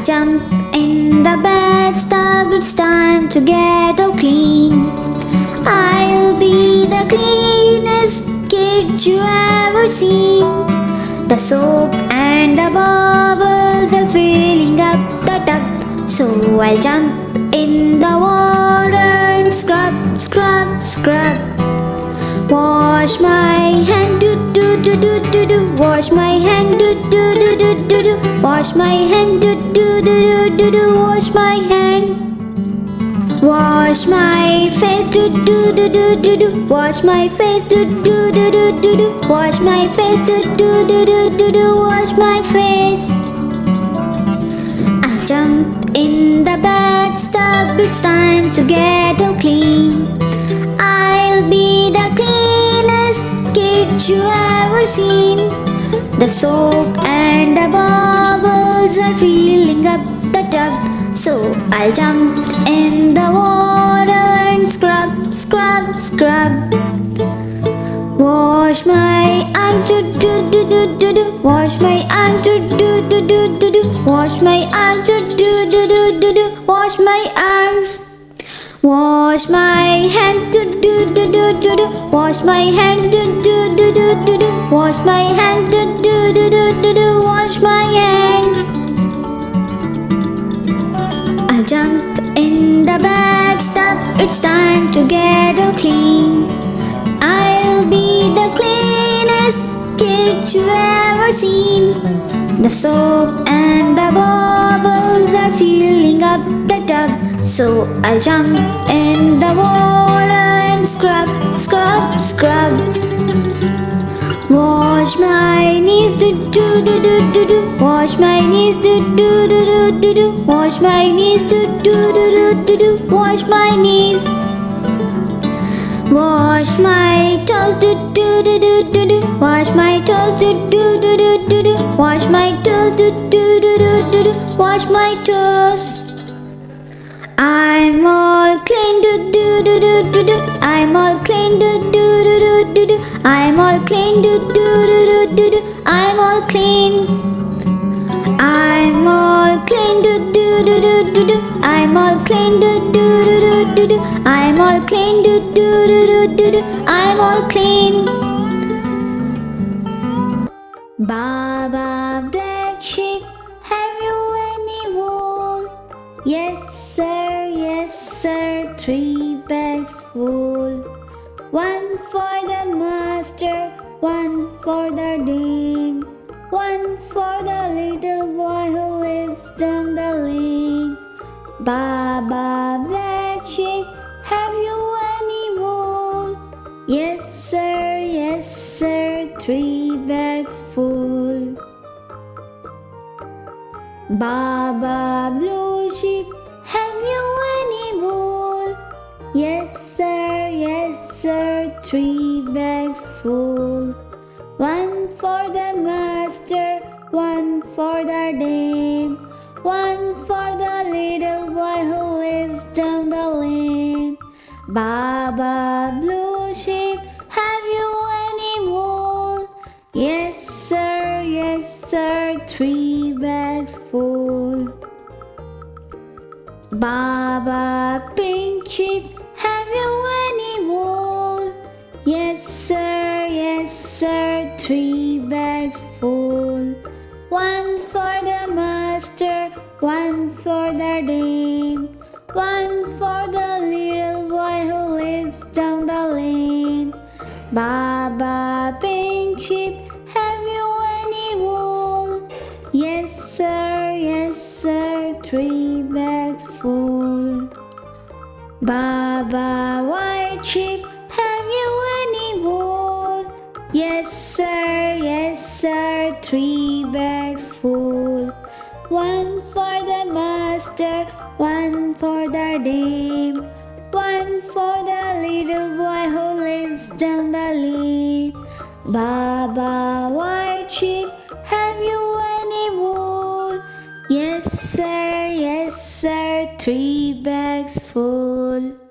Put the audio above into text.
jump in the bathtub, it's time to get all clean. I'll be the cleanest kid you ever seen. The soap and the bubbles are filling up the tub, so I'll jump in the water and scrub, scrub, scrub. Wash my hand, do do do do do do. Wash my hand, do do do do do do. Wash my hand, do do do do do do. Wash my hand. Wash my face, do do do do do do. Wash my face, do do do do do do. Wash my face, do do do do do do. Wash my face. I'll jump in the bathtub, it's time to get all clean. I'll be the cleanest kid you ever seen. The soap and the bubbles are filling up the tub, so I'll jump in the water and scrub, scrub, scrub. Wash my eyes, do do do do do do. Wash my eyes, do do do do do do. Wash my eyes, do do do do do do. Wash my eyes. Wash my hands, do do do do do do. Wash my hands, do do do do do do. Wash my hands, do do do do do do. Wash my hands. I'll jump in the bathtub, it's time to get all clean. I'll be the cleanest kid you ever seen. The soap and the bubbles are filling up the tub, so I'll jump in the water and scrub, scrub, scrub. Wash my knees, do do do do do do. Wash my knees, do do do do do do. Wash my knees, do do do do do do. Wash my knees. Wash my toes, do do do do do do. Wash my toes, do do do do do do. Wash my toes, do do do do do do. Wash my toes. I'm all clean, do do do do do do. I'm all clean, do do do do do do. I'm all clean, do do do do do do. I'm all clean. I'm all clean, do do do do do do. I'm all clean, do do do do do do. I'm all clean, do do do do do do. I'm all clean. Baba black sheep, have you any wool? Yes sir, 3 bags full. 1 for the master, 1 for the dame, 1 for the little boy who lives down the lane. Baba black sheep, have you any wool? Yes sir, 3 bags full. Baba blue sheep, have you any wool? Yes sir, 3 bags full. 1 for the master, 1 for the dame, 1 for the little boy who lives down the lane. Baba blue sheep, have you any wool? Yes sir, 3 bags full. Baba pink sheep, have you any wool? Yes sir, 3 bags full. 1 for the master, 1 for the dame, 1 for the little boy who lives down the lane. Baba pink sheep, have you any wool? Yes sir, 3 bags full. Baba white sheep, have you any wool? Yes sir, 3 bags full. 1 for the master, 1 for the dame, 1 for the little boy who lives down the lane. Baba white sheep, have you any wool? Yes sir, 3 bags full.